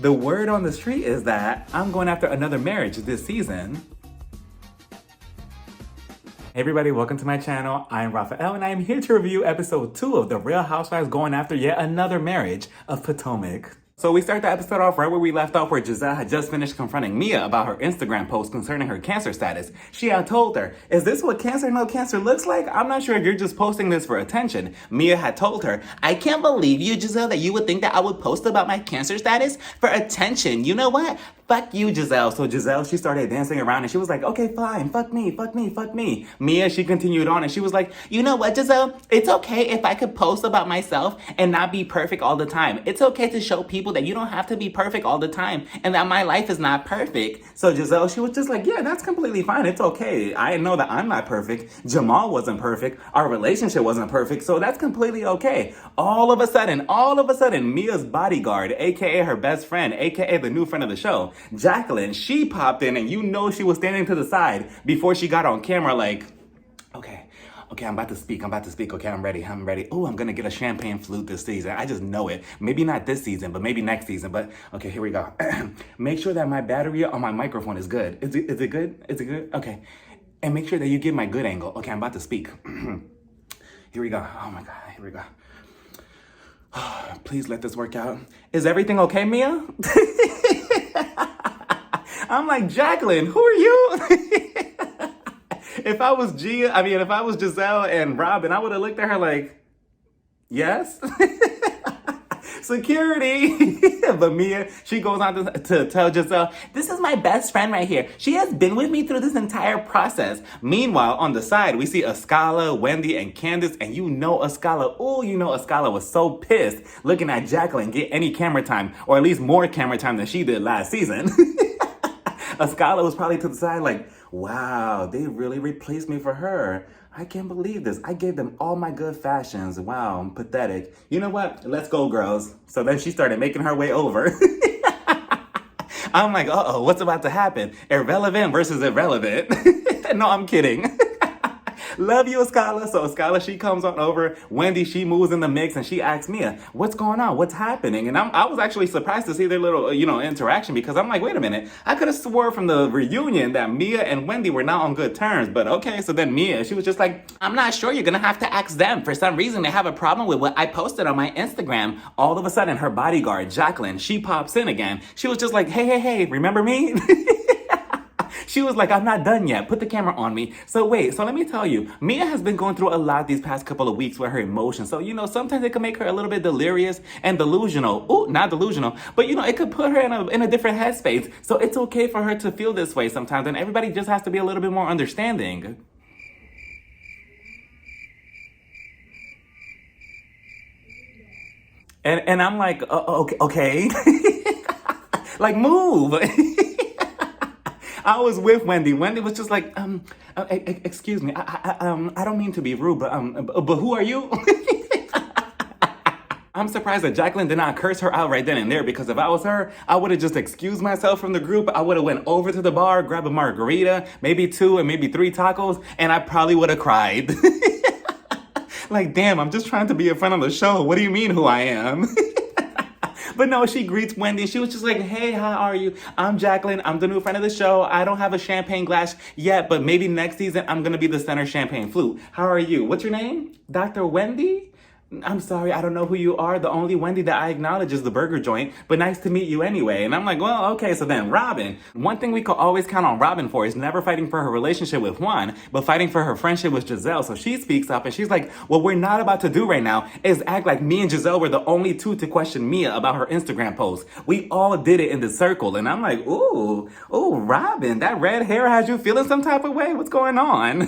The word on the street is that I'm going after another marriage this season. Hey everybody, welcome to my channel. I'm Raphael and I am here to review episode 2 of The Real Housewives going after yet another marriage of Potomac. So we start the episode off right where we left off, where Giselle had just finished confronting Mia about her Instagram post concerning her cancer status. She had told her, "Is this what cancer no cancer looks like? I'm not sure if you're just posting this for attention." Mia had told her, "I can't believe you, Giselle, that you would think that I would post about my cancer status for attention. You know what? Fuck you, Giselle." So Giselle, she started dancing around and she was like, "Okay, fine, fuck me, fuck me, fuck me." Mia, she continued on and she was like, "You know what, Giselle? It's okay if I could post about myself and not be perfect all the time. It's okay to show people that you don't have to be perfect all the time and that my life is not perfect." So Giselle, she was just like, "Yeah, that's completely fine. It's okay. I know that I'm not perfect. Jamal wasn't perfect. Our relationship wasn't perfect. So that's completely okay." All of a sudden, Mia's bodyguard, aka her best friend, aka the new friend of the show, Jacqueline, she popped in and you know she was standing to the side before she got on camera like, okay, I'm about to speak. Okay, I'm ready. Oh, I'm going to get a champagne flute this season. I just know it. Maybe not this season, but maybe next season. But okay, here we go. Make sure that my battery on my microphone is good. Is it good? Is it good? Okay. And make sure that you get my good angle. Okay, I'm about to speak. Here we go. Oh my God, here we go. Please let this work out. Is everything okay, Mia? I'm like, Jacqueline, who are you? If I was Giselle and Robin, I would have looked at her like, yes? Security. But Mia, she goes on to tell Giselle, "This is my best friend right here. She has been with me through this entire process." Meanwhile, on the side, we see Ascala, Wendy, and Candace, and you know Ascala was so pissed looking at Jacqueline get any camera time, or at least more camera time than she did last season. Ascala was probably to the side like, "Wow, they really replaced me for her. I can't believe this. I gave them all my good fashions. Wow, I'm pathetic. You know what? Let's go, girls." So then she started making her way over. I'm like, uh-oh, what's about to happen? Irrelevant versus irrelevant. No, I'm kidding. Love you, Ascala. So Ascala, she comes on over. Wendy, she moves in the mix and she asks Mia, "What's going on? What's happening?" And I was actually surprised to see their little, interaction, because I'm like, wait a minute. I could have swore from the reunion that Mia and Wendy were not on good terms. But okay, so then Mia, she was just like, "I'm not sure. You're going to have to ask them. For some reason, they have a problem with what I posted on my Instagram." All of a sudden, her bodyguard, Jacqueline, she pops in again. She was just like, hey, remember me? She was like, "I'm not done yet. Put the camera on me." So let me tell you, Mia has been going through a lot these past couple of weeks with her emotions. So, sometimes it can make her a little bit delirious and delusional. Ooh, not delusional, but it could put her in a different headspace. So it's okay for her to feel this way sometimes. And everybody just has to be a little bit more understanding. And I'm like, okay. Like, move. I was with Wendy. Wendy was just like, excuse me, I don't mean to be rude, but who are you? I'm surprised that Jacqueline did not curse her out right then and there, because if I was her, I would have just excused myself from the group. I would have went over to the bar, grabbed a margarita, maybe 2 and maybe 3 tacos, and I probably would have cried. Like, damn, I'm just trying to be a friend on the show. What do you mean who I am? But no, she greets Wendy. She was just like, "Hey, how are you? I'm Jacqueline. I'm the new friend of the show. I don't have a champagne glass yet, but maybe next season I'm going to be the center champagne flute. How are you? What's your name? Dr. Wendy? I'm sorry, I don't know who you are. The only Wendy that I acknowledge is the burger joint, but nice to meet you anyway." And I'm like, well, okay. So then Robin, one thing we could always count on Robin for is never fighting for her relationship with Juan, but fighting for her friendship with Giselle. So she speaks up and she's like, "What we're not about to do right now is act like me and Giselle were the only two to question Mia about her Instagram post. We all did it in the circle." And I'm like, ooh, Robin, that red hair has you feeling some type of way? What's going on?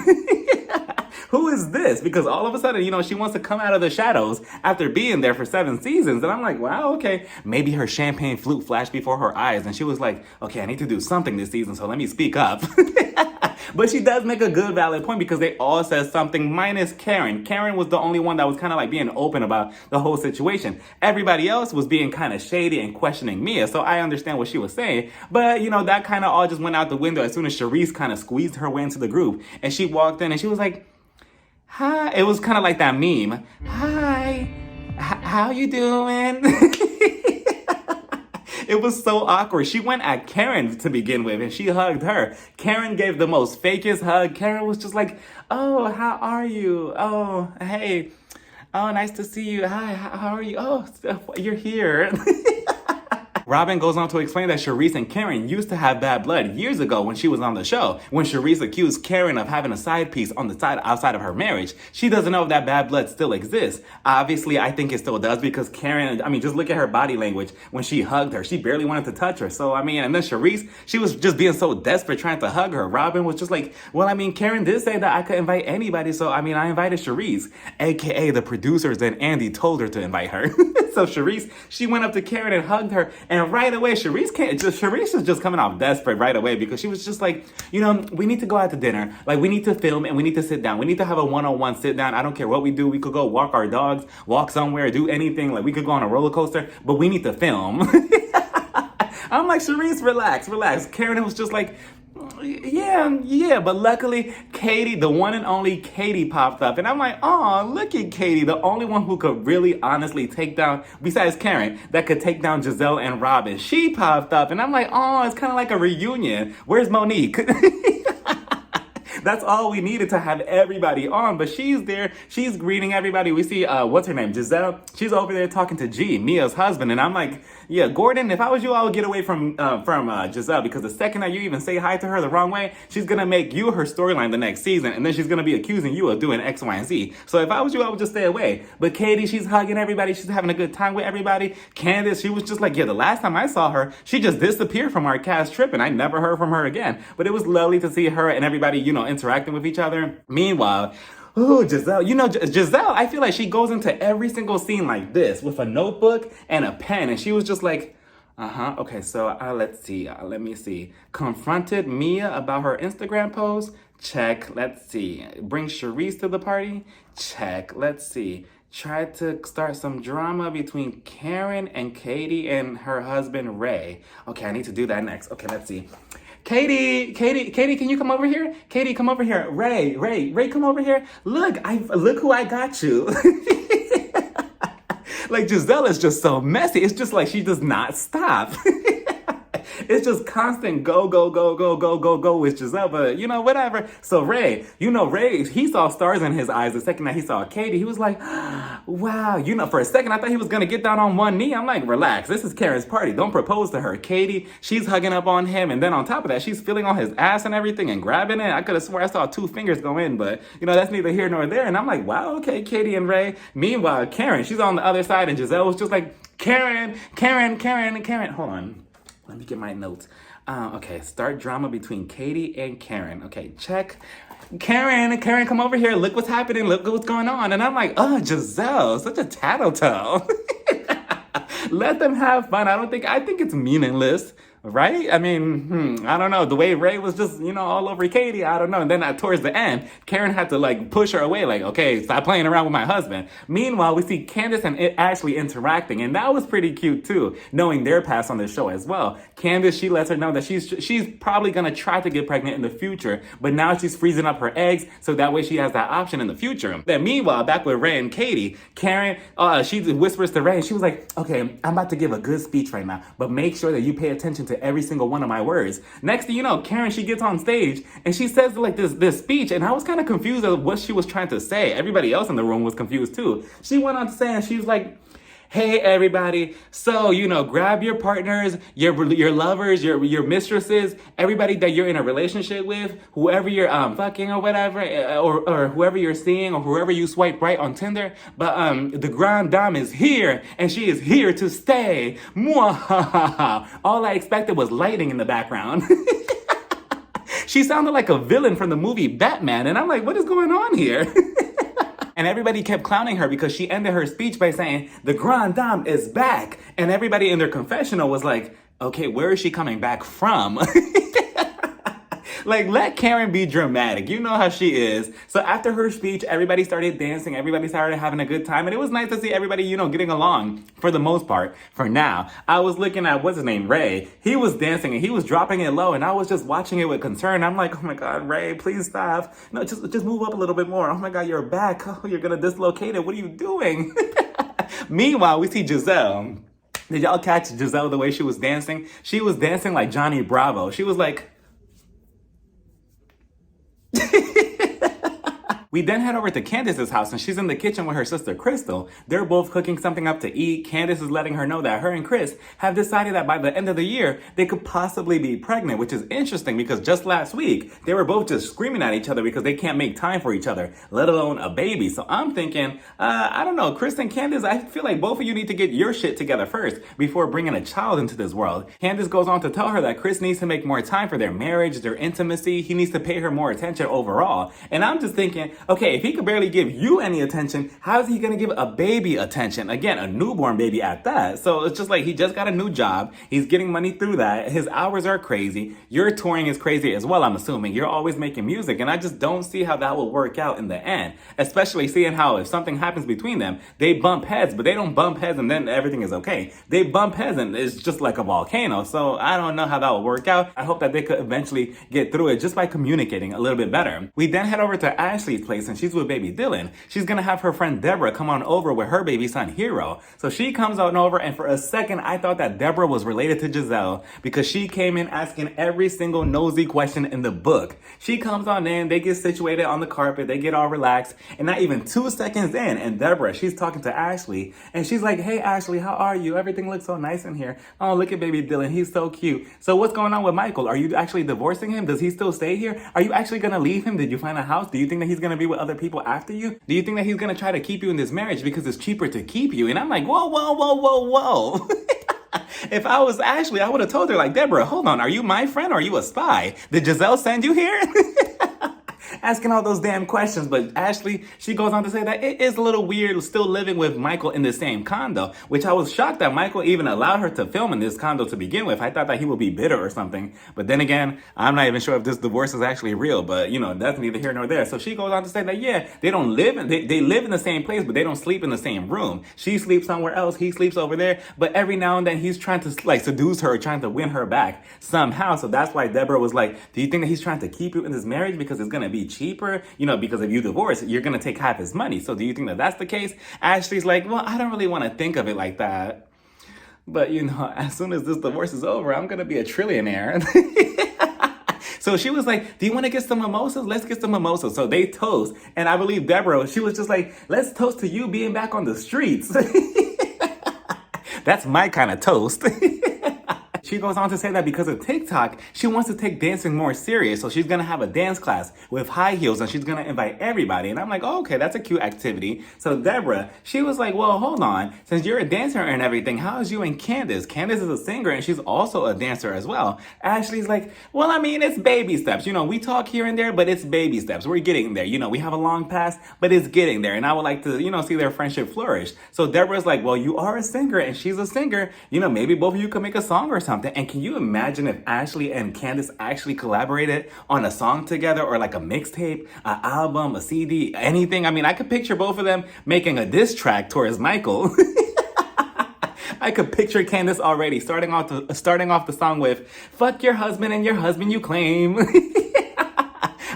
Who is this? Because all of a sudden, she wants to come out of the shadows after being there for 7 seasons. And I'm like, wow, okay. Maybe her champagne flute flashed before her eyes. And she was like, okay, I need to do something this season, so let me speak up. But she does make a good, valid point, because they all said something minus Karen. Karen was the only one that was kind of like being open about the whole situation. Everybody else was being kind of shady and questioning Mia. So I understand what she was saying. But, that kind of all just went out the window as soon as Charisse kind of squeezed her way into the group. And she walked in and she was like, "Hi." It was kind of like that meme. "Hi, how you doing?" It was so awkward. She went at Karen to begin with and she hugged her. Karen gave the most fakest hug. Karen was just like, oh, how are you? Oh, hey. Oh, nice to see you. Hi, how are you? Oh, you're here. Robin goes on to explain that Charisse and Karen used to have bad blood years ago when she was on the show. When Charisse accused Karen of having a side piece on the side outside of her marriage, she doesn't know if that bad blood still exists. Obviously, I think it still does because Karen, just look at her body language when she hugged her. She barely wanted to touch her. So, and then Charisse, she was just being so desperate trying to hug her. Robin was just like, well, Karen did say that I could invite anybody. So, I invited Charisse, aka the producers and Andy told her to invite her. So Charisse, she went up to Karen and hugged her. And right away, Charisse is just coming off desperate right away because she was just like, we need to go out to dinner. Like, we need to film and we need to sit down. We need to have a one-on-one sit down. I don't care what we do. We could go walk our dogs, walk somewhere, do anything. Like, we could go on a roller coaster, but we need to film. I'm like, Charisse, relax. Karen was just like, yeah, but luckily Katie, the one and only Katie, popped up, and I'm like, oh, look at Katie, the only one who could really honestly take down, besides Karen, that could take down Giselle and Robin. She popped up, and I'm like, oh, it's kind of like a reunion. Where's Monique? That's all we needed to have everybody on, but she's there. She's greeting everybody. We see, what's her name? Giselle. She's over there talking to G, Mia's husband. And I'm like, yeah, Gordon, if I was you, I would get away from Giselle, because the second that you even say hi to her the wrong way, she's going to make you her storyline the next season. And then she's going to be accusing you of doing X, Y, and Z. So if I was you, I would just stay away. But Katie, she's hugging everybody. She's having a good time with everybody. Candace, she was just like, yeah, the last time I saw her, she just disappeared from our cast trip and I never heard from her again. But it was lovely to see her and everybody, interacting with each other. Meanwhile, Giselle, Giselle, I feel like she goes into every single scene like this with a notebook and a pen. And she was just like, okay, so let's see. Let me see. Confronted Mia about her Instagram post. Check. Let's see. Bring Charisse to the party. Check. Let's see. Tried to start some drama between Karen and Katie and her husband, Ray. Okay, I need to do that next. Okay, let's see. Katie, can you come over here? Katie, come over here. Ray, come over here. Look who I got you. Like, Giselle is just so messy. It's just like she does not stop. It's just constant go with Giselle, but whatever. So Ray, he saw stars in his eyes the second that he saw Katie. He was like, wow, for a second I thought he was gonna get down on one knee. I'm like, relax, this is Karen's party. Don't propose to her. Katie, she's hugging up on him, and then on top of that, she's feeling on his ass and everything and grabbing it. I could have swore I saw 2 fingers go in, but that's neither here nor there. And I'm like, wow, okay, Katie and Ray. Meanwhile, Karen, she's on the other side, and Giselle was just like, Karen. Hold on. Let me get my notes. Okay, start drama between Katie and Karen. Okay, check. Karen, come over here. Look what's happening. Look what's going on. And I'm like, oh, Giselle, such a tattletale. Let them have fun. I think it's meaningless. Right? I don't know. The way Ray was just, all over Katie, I don't know. And then towards the end, Karen had to push her away. Like, okay, stop playing around with my husband. Meanwhile, we see Candace and Ashley interacting. And that was pretty cute too, knowing their past on the show as well. Candace, she lets her know that she's probably going to try to get pregnant in the future. But now she's freezing up her eggs. So that way she has that option in the future. Then meanwhile, back with Ray and Katie, Karen, she whispers to Ray. And she was like, okay, I'm about to give a good speech right now. But make sure that you pay attention to every single one of my words. Next thing you know, Karen, she gets on stage and she says this speech, and I was kind of confused of what she was trying to say. Everybody else in the room was confused too. She went on to say, and she was like, hey everybody, so grab your partners, your lovers, your mistresses, everybody that you're in a relationship with, whoever you're fucking or whatever, or whoever you're seeing, or whoever you swipe right on Tinder. But the grande dame is here, and she is here to stay. Mwahaha. All I expected was lighting in the background. She sounded like a villain from the movie Batman, and I'm like, what is going on here? And everybody kept clowning her because she ended her speech by saying, the grande dame is back. And everybody in their confessional was like, okay, where is she coming back from? Let Karen be dramatic. You know how she is. So after her speech, everybody started dancing. Everybody started having a good time. And it was nice to see everybody, getting along for the most part. For now, I was looking at, what's his name, Ray. He was dancing and he was dropping it low. And I was just watching it with concern. I'm like, oh my God, Ray, please stop. No, just move up a little bit more. Oh my God, you're back. Oh, you're going to dislocate it. What are you doing? Meanwhile, we see Giselle. Did y'all catch Giselle the way she was dancing? She was dancing like Johnny Bravo. She was like, we then head over to Candace's house and she's in the kitchen with her sister Crystal. They're both cooking something up to eat. Candace is letting her know that her and Chris have decided that by the end of the year, they could possibly be pregnant, which is interesting because just last week, they were both just screaming at each other because they can't make time for each other, let alone a baby. So I'm thinking, I don't know, Chris and Candace, I feel like both of you need to get your shit together first before bringing a child into this world. Candace goes on to tell her that Chris needs to make more time for their marriage, their intimacy. He needs to pay her more attention overall. And I'm just thinking, okay, if he could barely give you any attention, how is he gonna give a baby attention? Again, a newborn baby at that. So it's just like he just got a new job. He's getting money through that. His hours are crazy. Your touring is crazy as well, I'm assuming. You're always making music. And I just don't see how that will work out in the end. Especially seeing how if something happens between them, they bump heads, but they don't bump heads and then everything is okay. They bump heads and it's just like a volcano. So I don't know how that will work out. I hope that they could eventually get through it just by communicating a little bit better. We then head over to Ashley's place and she's with baby Dylan. She's gonna have her friend Deborah come on over with her baby son Hero. So she comes on over and for a second I thought that Deborah was related to Giselle because she came in asking every single nosy question in the book. She comes on in, they get situated on the carpet, they get all relaxed, and not even 2 seconds in, and Deborah, she's talking to Ashley, and she's like, hey Ashley, how are you? Everything looks so nice in here. Oh, look at baby Dylan, he's so cute. So what's going on with Michael? Are you actually divorcing him? Does he still stay here? Are you actually gonna leave him? Did you find a house? Do you think that he's gonna be with other people after you? Do you think that he's gonna try to keep you in this marriage because it's cheaper to keep you? And I'm like, whoa, whoa, whoa, whoa, whoa. If I was Ashley, I would have told her like, Deborah, hold on, are you my friend or are you a spy? Did Giselle send you here? Asking all those damn questions. But Ashley, she goes on to say that it is a little weird still living with Michael in the same condo, which I was shocked that Michael even allowed her to film in this condo to begin with. I thought that he would be bitter or something. But then again, I'm not even sure if this divorce is actually real, but you know, that's neither here nor there. So she goes on to say that, yeah, they don't live in, they live in the same place, but they don't sleep in the same room. She sleeps somewhere else, he sleeps over there, but every now and then he's trying to like seduce her, trying to win her back somehow. So that's why Deborah was like, do you think that he's trying to keep you in this marriage because it's going to be cheaper? You know, because if you divorce, you're going to take half his money. So do you think that that's the case? Ashley's like, well, I don't really want to think of it like that. But, you know, as soon as this divorce is over, I'm going to be a trillionaire. So she was like, do you want to get some mimosas? Let's get some mimosas. So they toast. And I believe Deborah, she was just like, let's toast to you being back on the streets. That's my kind of toast. She goes on to say that because of TikTok, she wants to take dancing more serious. So she's going to have a dance class with high heels and she's going to invite everybody. And I'm like, oh, okay, that's a cute activity. So Deborah, she was like, well, hold on. Since you're a dancer and everything, how is you and Candace? Candace is a singer and she's also a dancer as well. Ashley's like, well, I mean, it's baby steps. You know, we talk here and there, but it's baby steps. We're getting there. You know, we have a long past, but it's getting there. And I would like to, you know, see their friendship flourish. So Deborah's like, well, you are a singer and she's a singer. You know, maybe both of you could make a song or something. And can you imagine if Ashley and Candace actually collaborated on a song together or like a mixtape, an album, a CD, anything? I mean, I could picture both of them making a diss track towards Michael. I could picture Candace already starting off the song with "Fuck your husband and your husband you claim."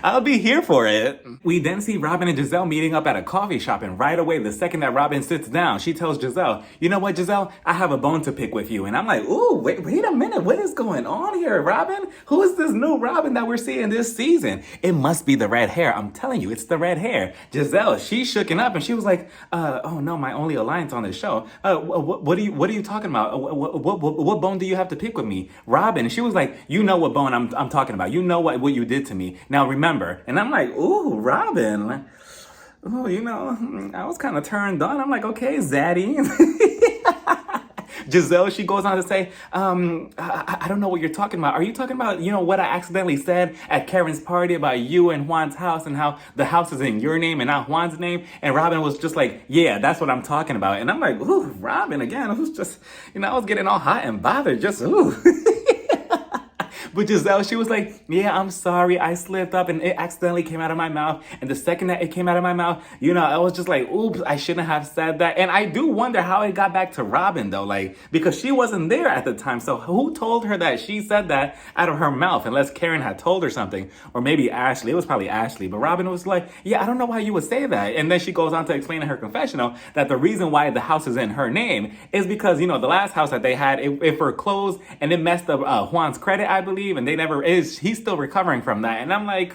I'll be here for it. We then see Robin and Giselle meeting up at a coffee shop, and right away, the second that Robin sits down, she tells Giselle, you know what, Giselle? I have a bone to pick with you. And I'm like, ooh, wait a minute. What is going on here, Robin? Who is this new Robin that we're seeing this season? It must be the red hair. I'm telling you, it's the red hair. Giselle, she's shooken up, and she was like, oh no, my only alliance on this show. What are you talking about? What bone do you have to pick with me? Robin, she was like, you know what bone I'm talking about. You know what you did to me. Now remember. And I'm like, ooh, Robin. Oh, you know, I was kind of turned on. I'm like, okay, Zaddy. Giselle, she goes on to say, I don't know what you're talking about. Are you talking about, you know, what I accidentally said at Karen's party about you and Juan's house and how the house is in your name and not Juan's name? And Robin was just like, yeah, that's what I'm talking about. And I'm like, ooh, Robin again. Who's just, you know, I was getting all hot and bothered. Just, ooh. But Giselle, she was like, yeah, I'm sorry, I slipped up and it accidentally came out of my mouth. And the second that it came out of my mouth, I was just like, oops, I shouldn't have said that. And I do wonder how it got back to Robin though, like, because she wasn't there at the time. So who told her that she said that out of her mouth? Unless Karen had told her something, or maybe Ashley. It was probably Ashley. But Robin was like, yeah, I don't know why you would say that. And then she goes on to explain in her confessional that the reason why the house is in her name is because, the last house that they had, it foreclosed and it messed up Juan's credit, I believe. And he's still recovering from that. And I'm like,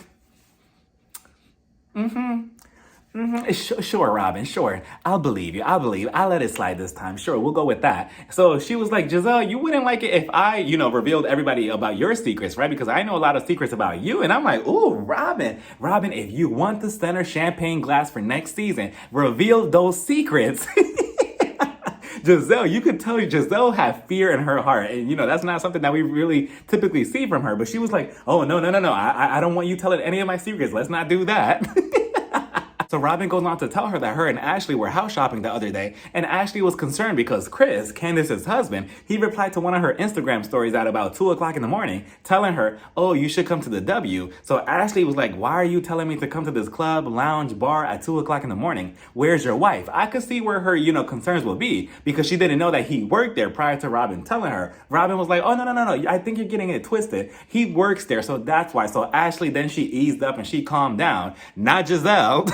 sure, Robin, sure. I'll believe you. I'll let it slide this time. Sure, we'll go with that. So she was like, Giselle, you wouldn't like it if I, revealed everybody about your secrets, right? Because I know a lot of secrets about you. And I'm like, ooh, Robin, if you want the center champagne glass for next season, reveal those secrets. Giselle, you could tell Giselle had fear in her heart. And, that's not something that we really typically see from her. But she was like, oh, no. I don't want you telling any of my secrets. Let's not do that. So Robin goes on to tell her that her and Ashley were house shopping the other day, and Ashley was concerned because Chris, Candace's husband, he replied to one of her Instagram stories at about 2 o'clock in the morning, telling her, oh, you should come to the W. So Ashley was like, why are you telling me to come to this club, lounge, bar at 2 o'clock in the morning? Where's your wife? I could see where her, concerns will be, because she didn't know that he worked there prior to Robin telling her. Robin was like, oh, no, I think you're getting it twisted. He works there, so that's why. So Ashley, then she eased up and she calmed down. Not Giselle.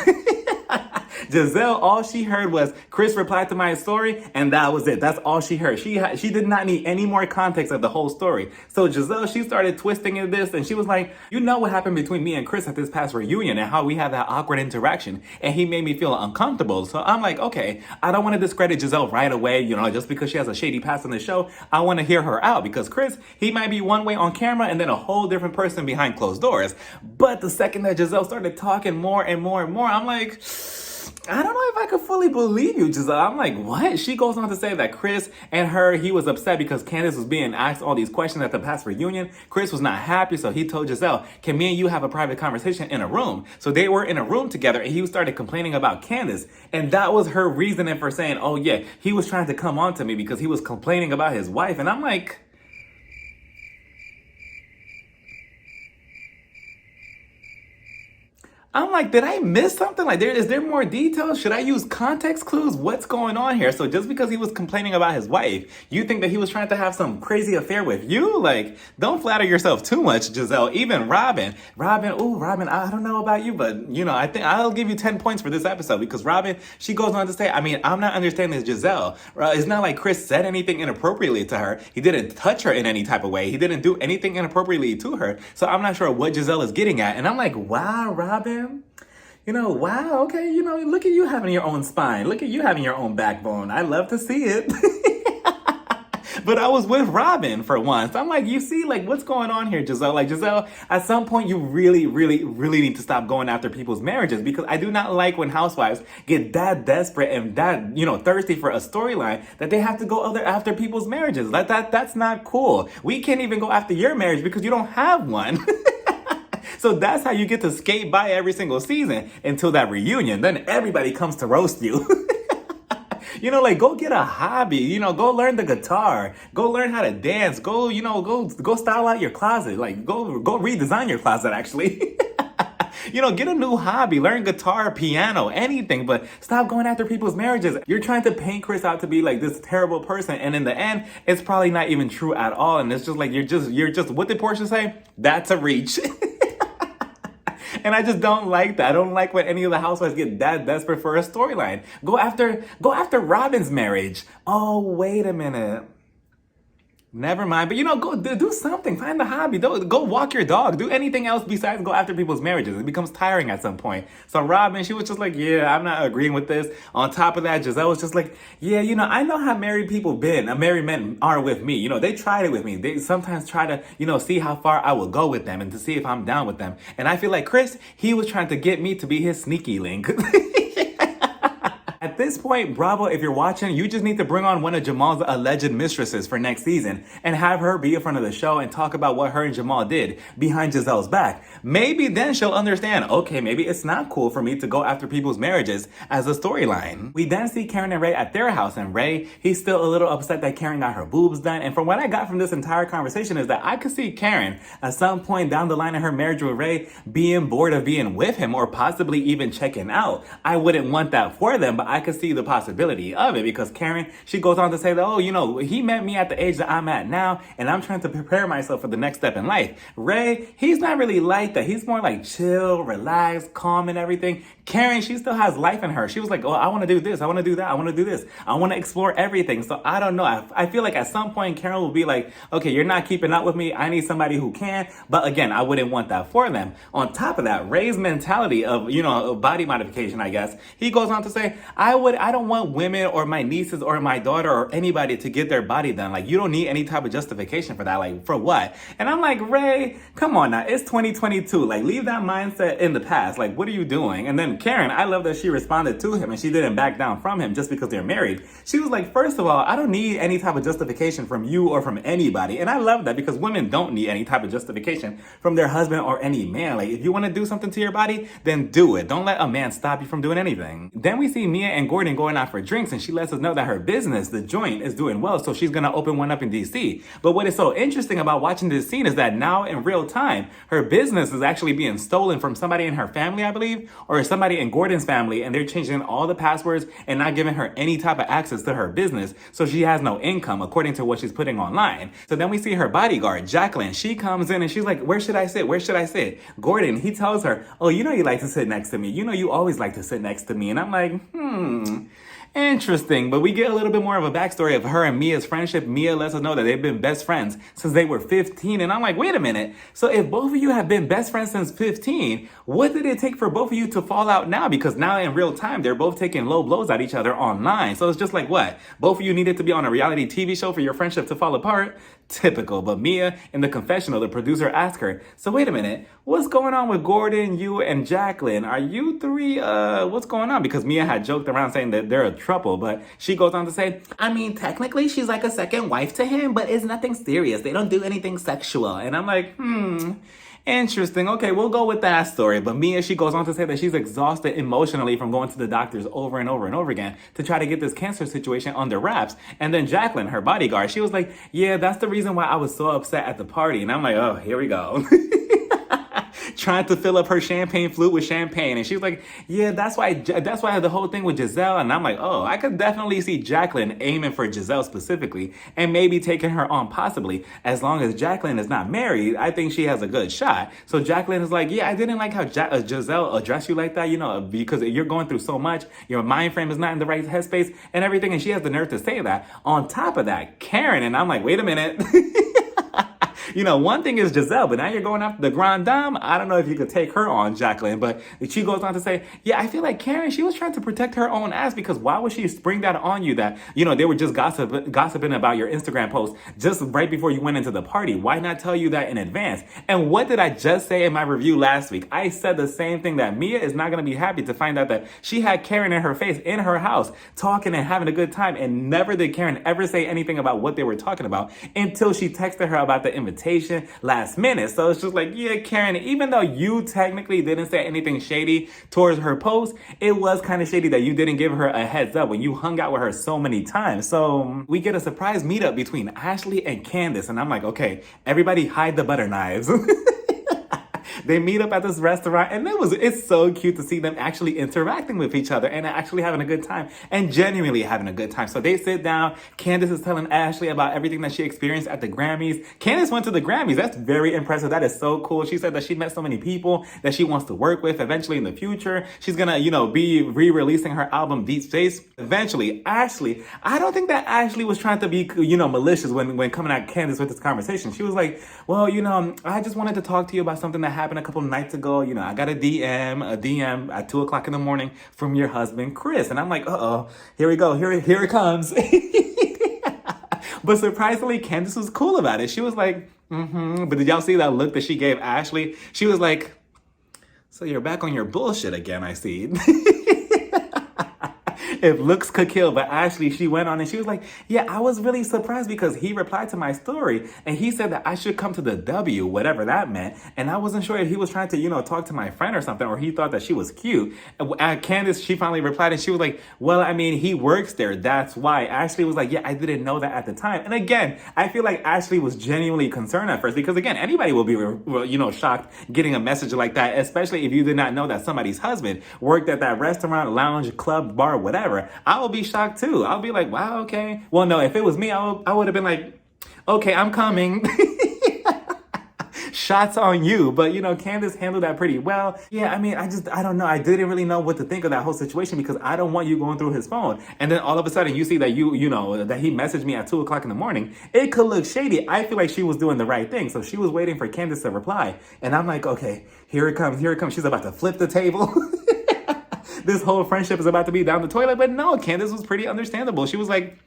Giselle, all she heard was Chris replied to my story, and that was it. That's all she heard. She did not need any more context of the whole story. So Giselle, she started twisting in this, and she was like, what happened between me and Chris at this past reunion and how we had that awkward interaction, and he made me feel uncomfortable. So I'm like, okay, I don't want to discredit Giselle right away, just because she has a shady past on the show. I want to hear her out, because Chris, he might be one way on camera and then a whole different person behind closed doors. But the second that Giselle started talking more and more and more, I'm like, I don't know if I could fully believe you, Giselle. I'm like, what? She goes on to say that Chris and her, he was upset because Candace was being asked all these questions at the past reunion. Chris was not happy, so he told Giselle, can me and you have a private conversation in a room? So they were in a room together, and he started complaining about Candace. And that was her reasoning for saying, oh yeah, he was trying to come on to me because he was complaining about his wife. And I'm like, did I miss something? Like, is there more details? Should I use context clues? What's going on here? So just because he was complaining about his wife, you think that he was trying to have some crazy affair with you? Like, don't flatter yourself too much, Giselle. Even Robin, I don't know about you, but, I think I'll give you 10 points for this episode, because Robin, she goes on to say, I'm not understanding this, Giselle. It's not like Chris said anything inappropriately to her. He didn't touch her in any type of way. He didn't do anything inappropriately to her. So I'm not sure what Giselle is getting at. And I'm like, wow, Robin. Wow, okay, look at you having your own spine. Look at you having your own backbone. I love to see it. But I was with Robin for once. I'm like, you see, like, what's going on here, Giselle? Like, Giselle, at some point, you really, really, really need to stop going after people's marriages, because I do not like when housewives get that desperate and that, thirsty for a storyline that they have to go after people's marriages. That's not cool. We can't even go after your marriage because you don't have one. So that's how you get to skate by every single season until that reunion. Then everybody comes to roast you. Go get a hobby, go learn the guitar, go learn how to dance, go style out your closet, like go redesign your closet, actually. Get a new hobby, learn guitar, piano, anything, but stop going after people's marriages. You're trying to paint Chris out to be like this terrible person, and in the end, it's probably not even true at all. And it's just like, you're just, what did Portia say? That's a reach. And I just don't like that. I don't like when any of the housewives get that desperate for a storyline. Go after Robin's marriage. Oh, wait a minute. Never mind. But, go do something. Find a hobby. Go walk your dog. Do anything else besides go after people's marriages. It becomes tiring at some point. So Robin, she was just like, yeah, I'm not agreeing with this. On top of that, Giselle was just like, yeah, I know how married people married men are with me. They tried it with me. They sometimes try to, see how far I will go with them and to see if I'm down with them. And I feel like Chris, he was trying to get me to be his sneaky link. At At this point, Bravo, if you're watching, you just need to bring on one of Jamal's alleged mistresses for next season and have her be in front of the show and talk about what her and Jamal did behind Giselle's back. Maybe then she'll understand, okay, maybe it's not cool for me to go after people's marriages as a storyline. We then see Karen and Ray at their house, and Ray, he's still a little upset that Karen got her boobs done. And from what I got from this entire conversation is that I could see Karen at some point down the line in her marriage with Ray being bored of being with him or possibly even checking out. I wouldn't want that for them, but I could see the possibility of it because Karen, she goes on to say that, oh, you know, he met me at the age that I'm at now and I'm trying to prepare myself for the next step in life. Ray, he's not really like that. He's more like chill, relaxed, calm and everything. Karen, she still has life in her. She was like, oh, I want to do this. I want to do that. I want to do this. I want to explore everything. So I don't know. I feel like at some point Karen will be like, okay, you're not keeping up with me. I need somebody who can. But again, I wouldn't want that for them. On top of that, Ray's mentality of, you know, body modification, I guess, he goes on to say, I don't want women or my nieces or my daughter or anybody to get their body done. Like, you don't need any type of justification for that. Like, for what? And I'm like, Ray, come on now. It's 2022. Like, leave that mindset in the past. Like, what are you doing? And then Karen, I love that she responded to him and she didn't back down from him just because they're married. She was like, first of all, I don't need any type of justification from you or from anybody. And I love that because women don't need any type of justification from their husband or any man. Like, if you want to do something to your body, then do it. Don't let a man stop you from doing anything. Then we see Mia and Gordon going out for drinks and she lets us know that her business, the joint, is doing well. So she's going to open one up in DC. But what is so interesting about watching this scene is that now in real time, her business is actually being stolen from somebody in her family, I believe, or somebody in Gordon's family, and they're changing all the passwords and not giving her any type of access to her business, so she has no income according to what she's putting online. So then we see her bodyguard, Jacqueline. She comes in and she's like, where should I sit? Where should I sit? Gordon, he tells her, oh, you know you like to sit next to me. You know you always like to sit next to me. And I'm like, interesting. But we get a little bit more of a backstory of her and Mia's friendship. Mia lets us know that they've been best friends since they were 15. And I'm like, wait a minute. So if both of you have been best friends since 15, what did it take for both of you to fall out now? Because now in real time, they're both taking low blows at each other online. So it's just like, what? Both of you needed to be on a reality TV show for your friendship to fall apart? Typical. But Mia, in the confessional, the producer asked her, so wait a minute, what's going on with Gordon, you, and Jacqueline? Are you three, what's going on? Because Mia had joked around saying that they're a throuple, but she goes on to say, I mean, technically she's like a second wife to him, but it's nothing serious. They don't do anything sexual. And I'm like, interesting. Okay, we'll go with that story. But Mia, she goes on to say that she's exhausted emotionally from going to the doctors over and over and over again to try to get this cancer situation under wraps. And then Jacqueline, her bodyguard, she was like, yeah, that's the reason why I was so upset at the party. And I'm like, oh, here we go. Trying to fill up her champagne flute with champagne. And she's like, yeah, that's why the whole thing with Giselle. And I'm like, oh, I could definitely see Jacqueline aiming for Giselle specifically and maybe taking her on possibly. As long as Jacqueline is not married, I think she has a good shot. So Jacqueline is like, yeah, I didn't like how Giselle addressed you like that, you know, because you're going through so much. Your mind frame is not in the right headspace and everything. And she has the nerve to say that. On top of that, Karen, and I'm like, wait a minute. You know, one thing is Giselle, but now you're going after the Grand Dame. I don't know if you could take her on, Jacqueline, but she goes on to say, yeah, I feel like Karen, she was trying to protect her own ass because why would she spring that on you that, you know, they were just gossiping about your Instagram post just right before you went into the party? Why not tell you that in advance? And what did I just say in my review last week? I said the same thing, that Mia is not going to be happy to find out that she had Karen in her face in her house talking and having a good time, and never did Karen ever say anything about what they were talking about until she texted her about the invitation last minute. So it's just like, yeah, Karen, even though you technically didn't say anything shady towards her post, it was kind of shady that you didn't give her a heads up when you hung out with her so many times. So we get a surprise meetup between Ashley and Candace, and I'm like, okay, everybody hide the butter knives. They meet up at this restaurant, and it's so cute to see them actually interacting with each other and actually having a good time and genuinely having a good time. So they sit down. Candace is telling Ashley about everything that she experienced at the Grammys. Candace went to the Grammys. That's very impressive. That is so cool. She said that she met so many people that she wants to work with eventually in the future. She's gonna, you know, be re-releasing her album Deep Space eventually. Ashley, I don't think that Ashley was trying to be, you know, malicious when coming at Candace with this conversation. She was like, well, you know, I just wanted to talk to you about something that happened a couple of nights ago. You know, I got a DM at 2:00 in the morning from your husband, Chris. And I'm like, uh-oh, here we go. Here it comes. But surprisingly, Candace was cool about it. She was like, But did y'all see that look that she gave Ashley? She was like, so you're back on your bullshit again, I see. if looks could kill. But Ashley, she went on and she was like, yeah, I was really surprised because he replied to my story and he said that I should come to the W, whatever that meant. And I wasn't sure if he was trying to, talk to my friend or something, or he thought that she was cute. And Candace, she finally replied and she was like, well, I mean, he works there. That's why. Ashley was like, yeah, I didn't know that at the time. And again, I feel like Ashley was genuinely concerned at first because again, anybody will be, shocked getting a message like that, especially if you did not know that somebody's husband worked at that restaurant, lounge, club, bar, whatever. I will be shocked too. I'll be like, wow, okay. Well, no, if it was me, I would have been like, okay, I'm coming. Shots on you. But, Candace handled that pretty well. Yeah, I mean, I don't know. I didn't really know what to think of that whole situation because I don't want you going through his phone. And then all of a sudden you see that that he messaged me at 2:00 in the morning. It could look shady. I feel like she was doing the right thing. So she was waiting for Candace to reply. And I'm like, okay, here it comes. She's about to flip the table. This whole friendship is about to be down the toilet. But no, Candace was pretty understandable. She was like,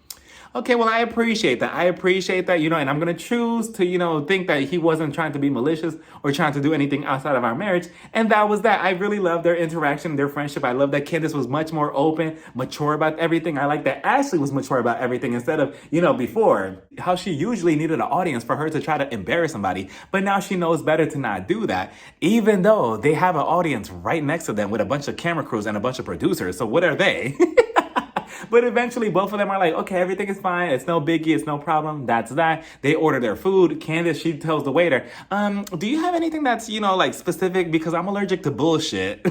okay, well, I appreciate that. And I'm going to choose to, think that he wasn't trying to be malicious or trying to do anything outside of our marriage. And that was that. I really love their interaction, their friendship. I love that Candace was much more open, mature about everything. I like that Ashley was mature about everything instead of, before, how she usually needed an audience for her to try to embarrass somebody. But now she knows better to not do that, even though they have an audience right next to them with a bunch of camera crews and a bunch of producers. So what are they? But eventually, both of them are like, okay, everything is fine. It's no biggie. It's no problem. That's that. They order their food. Candace, she tells the waiter, do you have anything that's, specific? Because I'm allergic to bullshit.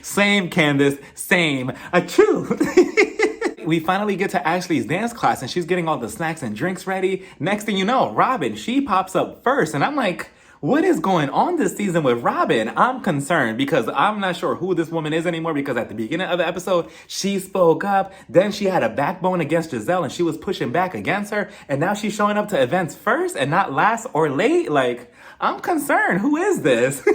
Same, Candace. Same. Achoo. We finally get to Ashley's dance class and she's getting all the snacks and drinks ready. Next thing you know, Robin, she pops up first. And I'm like, what is going on this season with Robin? I'm concerned because I'm not sure who this woman is anymore because at the beginning of the episode, she spoke up. Then she had a backbone against Giselle and she was pushing back against her. And now she's showing up to events first and not last or late. Like, I'm concerned. Who is this?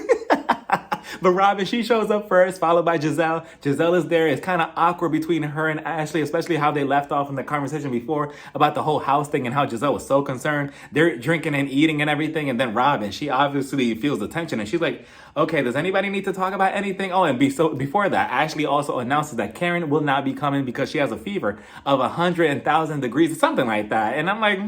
But Robin, she shows up first, followed by Giselle. Giselle is there. It's kind of awkward between her and Ashley, especially how they left off in the conversation before about the whole house thing and how Giselle was so concerned. They're drinking and eating and everything. And then Robin, she obviously feels the tension and she's like, okay, does anybody need to talk about anything? Oh, and before that, Ashley also announces that Karen will not be coming because she has a fever of 100,000 degrees, something like that. And I'm like,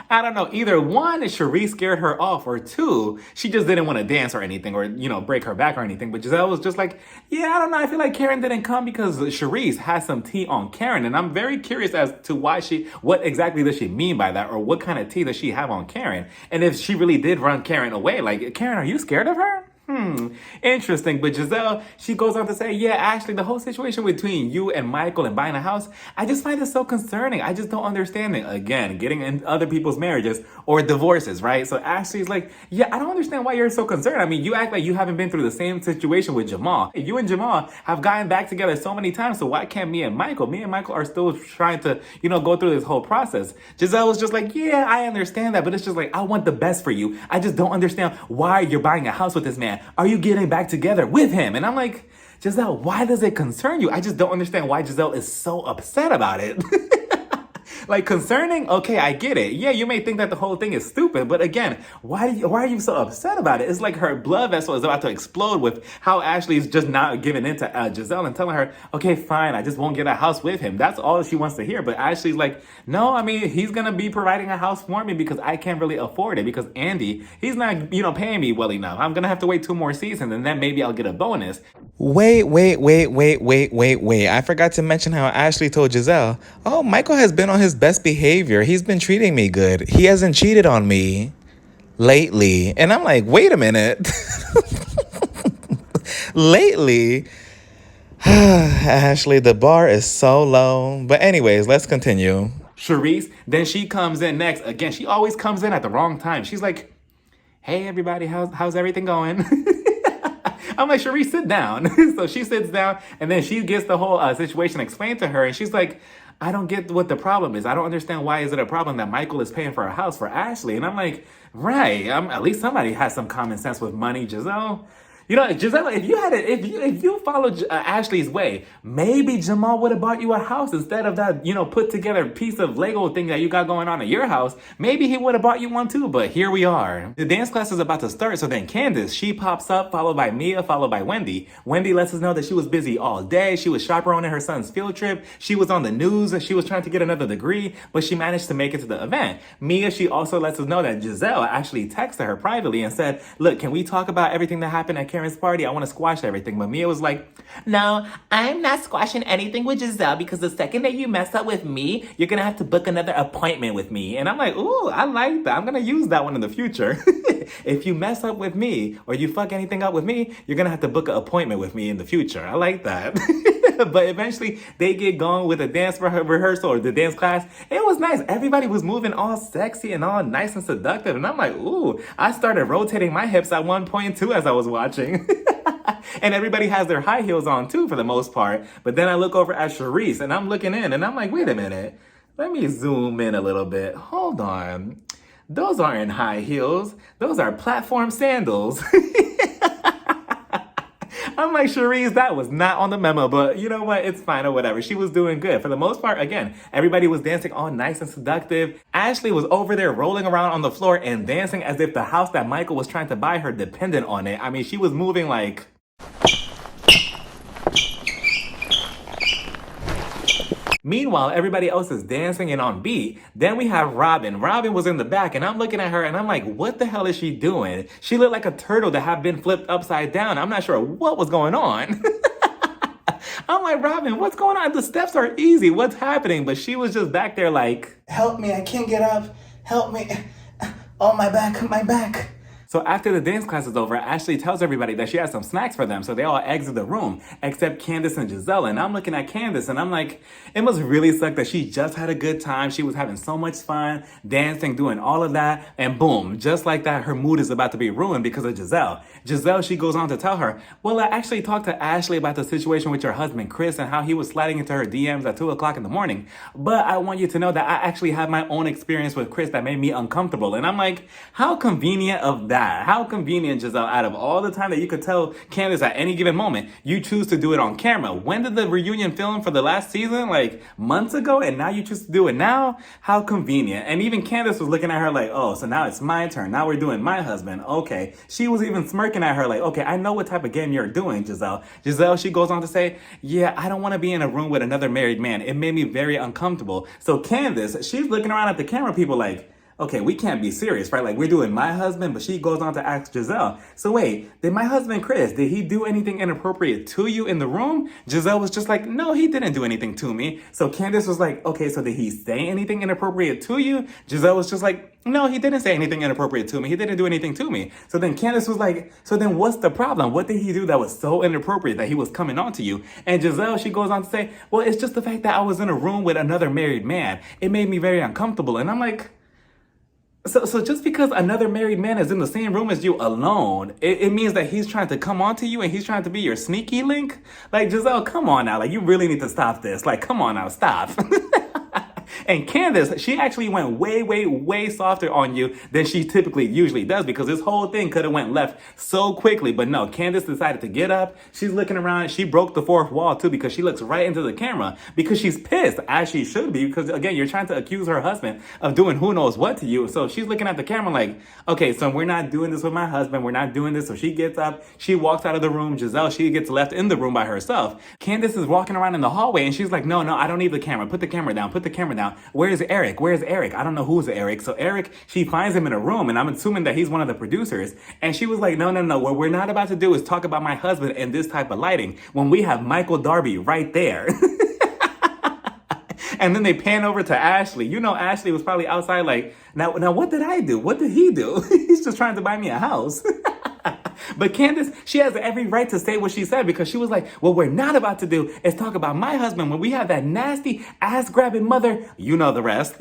I don't know. Either one, Charisse scared her off, or two, she just didn't want to dance or anything or, break her back or anything. But Giselle was just like, yeah, I don't know. I feel like Karen didn't come because Charisse has some tea on Karen. And I'm very curious as to what exactly does she mean by that? Or what kind of tea does she have on Karen? And if she really did run Karen away, like, Karen, are you scared of her? Interesting. But Giselle, she goes on to say, yeah, actually, the whole situation between you and Michael and buying a house, I just find it so concerning. I just don't understand it. Again, getting in other people's marriages or divorces, right? So Ashley's like, yeah, I don't understand why you're so concerned. I mean, you act like you haven't been through the same situation with Jamal. You and Jamal have gotten back together so many times. So why can't me and Michael? Me and Michael are still trying to, go through this whole process. Giselle was just like, yeah, I understand that. But it's just like, I want the best for you. I just don't understand why you're buying a house with this man. Are you getting back together with him? And I'm like, Giselle, why does it concern you? I just don't understand why Giselle is so upset about it. Like, concerning? Okay, I get it. Yeah, you may think that the whole thing is stupid, but again, why are you so upset about it? It's like her blood vessel is about to explode with how Ashley's just not giving in to Giselle and telling her, okay, fine, I just won't get a house with him. That's all she wants to hear. But Ashley's like, no, I mean, he's going to be providing a house for me because I can't really afford it because Andy, he's not, paying me well enough. I'm going to have to wait 2 more seasons and then maybe I'll get a bonus. Wait. I forgot to mention how Ashley told Giselle, oh, Michael has been on his best behavior. He's been treating me good. He hasn't cheated on me lately. And I'm like, wait a minute. Lately? Ashley, the bar is so low. But anyways, let's continue. Charisse, then she comes in next. Again, she always comes in at the wrong time. She's like, hey, everybody, how's everything going? I'm like, Charisse, sit down. So she sits down and then she gets the whole situation explained to her. And she's like, I don't get what the problem is. I don't understand why is it a problem that Michael is paying for a house for Ashley. And I'm like, right. At least somebody has some common sense with money, Giselle. You know, Giselle, if you followed Ashley's way, maybe Jamal would have bought you a house instead of that, put together piece of Lego thing that you got going on at your house. Maybe he would have bought you one too, but here we are. The dance class is about to start, so then Candace, she pops up, followed by Mia, followed by Wendy. Wendy lets us know that she was busy all day. She was chaperoning her son's field trip. She was on the news and she was trying to get another degree, but she managed to make it to the event. Mia, she also lets us know that Giselle actually texted her privately and said, look, can we talk about everything that happened at Karen's party? I want to squash everything. But Mia was like, no, I'm not squashing anything with Giselle because the second that you mess up with me, you're going to have to book another appointment with me. And I'm like, ooh, I like that. I'm going to use that one in the future. If you mess up with me or you fuck anything up with me, you're going to have to book an appointment with me in the future. I like that. But eventually they get going with a dance rehearsal or the dance class. It was nice. Everybody was moving all sexy and all nice and seductive. And I'm like, ooh, I started rotating my hips at one point too as I was watching. And everybody has their high heels on too for the most part. But then I look over at Charisse and I'm looking in and I'm like, wait a minute. Let me zoom in a little bit. Hold on. Those aren't high heels. Those are platform sandals. I'm like, Charisse, that was not on the memo, but you know what? It's fine or whatever. She was doing good. For the most part, again, everybody was dancing all nice and seductive. Ashley was over there rolling around on the floor and dancing as if the house that Michael was trying to buy her depended on it. I mean, she was moving like... Meanwhile, everybody else is dancing and on beat. Then we have Robin. Robin was in the back and I'm looking at her and I'm like, what the hell is she doing? She looked like a turtle that had been flipped upside down. I'm not sure what was going on. I'm like, Robin, what's going on? The steps are easy. What's happening? But she was just back there like, help me, I can't get up. Help me. Oh, my back, my back. So after the dance class is over, Ashley tells everybody that she has some snacks for them. So they all exit the room, except Candace and Giselle. And I'm looking at Candace and I'm like, it must really suck that she just had a good time. She was having so much fun, dancing, doing all of that. And boom, just like that, her mood is about to be ruined because of Giselle. Giselle, she goes on to tell her, well, I actually talked to Ashley about the situation with your husband, Chris, and how he was sliding into her DMs at 2 o'clock in the morning. But I want you to know that I actually had my own experience with Chris that made me uncomfortable. And I'm like, how convenient of that? How convenient, Giselle, out of all the time that you could tell Candace at any given moment, you choose to do it on camera. When did the reunion film for the last season? Like months ago, and now you choose to do it now? How convenient. And even Candace was looking at her like, oh, so now it's my turn. Now we're doing my husband. Okay. She was even smirking at her like, okay, I know what type of game you're doing, Giselle. Giselle, she goes on to say, yeah, I don't want to be in a room with another married man. It made me very uncomfortable. So Candace, she's looking around at the camera people like, okay, we can't be serious, right? Like, we're doing my husband, but she goes on to ask Giselle, so wait, did my husband Chris, did he do anything inappropriate to you in the room? Giselle was just like, no, he didn't do anything to me. So Candace was like, okay, so did he say anything inappropriate to you? Giselle was just like, no, he didn't say anything inappropriate to me. He didn't do anything to me. So then Candace was like, so then what's the problem? What did he do that was so inappropriate that he was coming on to you? And Giselle, she goes on to say, well, it's just the fact that I was in a room with another married man. It made me very uncomfortable. And I'm like, So just because another married man is in the same room as you alone, it means that he's trying to come onto you and he's trying to be your sneaky link? Like, Giselle, come on now. Like, you really need to stop this. Like, come on now, stop. And Candace, she actually went way, way, way softer on you than she typically usually does because this whole thing could have went left so quickly. But no, Candace decided to get up. She's looking around. She broke the fourth wall too because she looks right into the camera because she's pissed, as she should be, because again, you're trying to accuse her husband of doing who knows what to you. So she's looking at the camera like, okay, so we're not doing this with my husband. We're not doing this. So she gets up. She walks out of the room. Giselle, she gets left in the room by herself. Candace is walking around in the hallway and she's like, no, I don't need the camera. Put the camera down. Put the camera down. Where's Eric? Where's Eric? I don't know who's Eric. So Eric, she finds him in a room and I'm assuming that he's one of the producers. And she was like, no. What we're not about to do is talk about my husband in this type of lighting when we have Michael Darby right there. And then they pan over to Ashley. You know, Ashley was probably outside like, now what did I do? What did he do? He's just trying to buy me a house. But Candace, she has every right to say what she said because she was like, what we're not about to do is talk about my husband when we have that nasty ass-grabbing mother, you know the rest,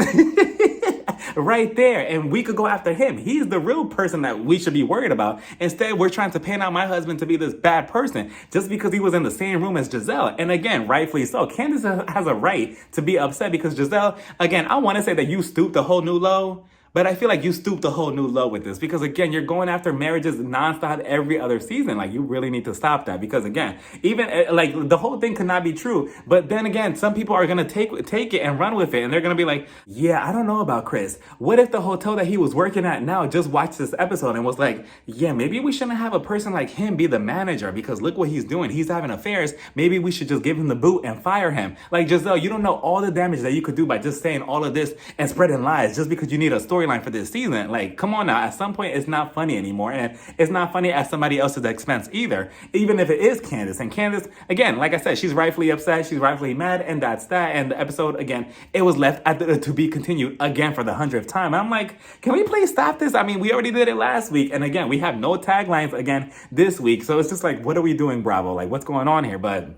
right there. And we could go after him. He's the real person that we should be worried about. Instead, we're trying to paint out my husband to be this bad person just because he was in the same room as Giselle. And again, rightfully so. Candace has a right to be upset because Giselle, again, I want to say that you stooped a whole new low. But I feel like you stooped a whole new low with this because, again, you're going after marriages nonstop every other season. Like, you really need to stop that because, again, even like the whole thing could not be true. But then again, some people are going to take it and run with it. And they're going to be like, yeah, I don't know about Chris. What if the hotel that he was working at now just watched this episode and was like, yeah, maybe we shouldn't have a person like him be the manager because look what he's doing. He's having affairs. Maybe we should just give him the boot and fire him. Like, Giselle, you don't know all the damage that you could do by just saying all of this and spreading lies just because you need a storyline for this season. Like, come on now. At some point, it's not funny anymore. And it's not funny at somebody else's expense either. Even if it is Candace. And Candace, again, like I said, she's rightfully upset. She's rightfully mad. And that's that. And the episode, again, it was left to be continued again for the 100th time. And I'm like, can we please stop this? I mean, we already did it last week. And again, we have no taglines again this week. So it's just like, what are we doing, Bravo? Like, what's going on here? But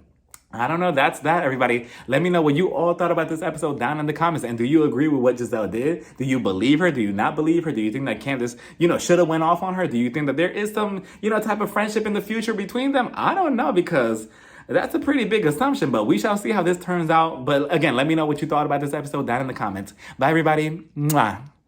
I don't know. That's that, everybody. Let me know what you all thought about this episode down in the comments. And do you agree with what Giselle did? Do you believe her? Do you not believe her? Do you think that Candace, should have went off on her? Do you think that there is some, type of friendship in the future between them? I don't know, because that's a pretty big assumption, but we shall see how this turns out. But again, let me know what you thought about this episode down in the comments. Bye, everybody. Mwah.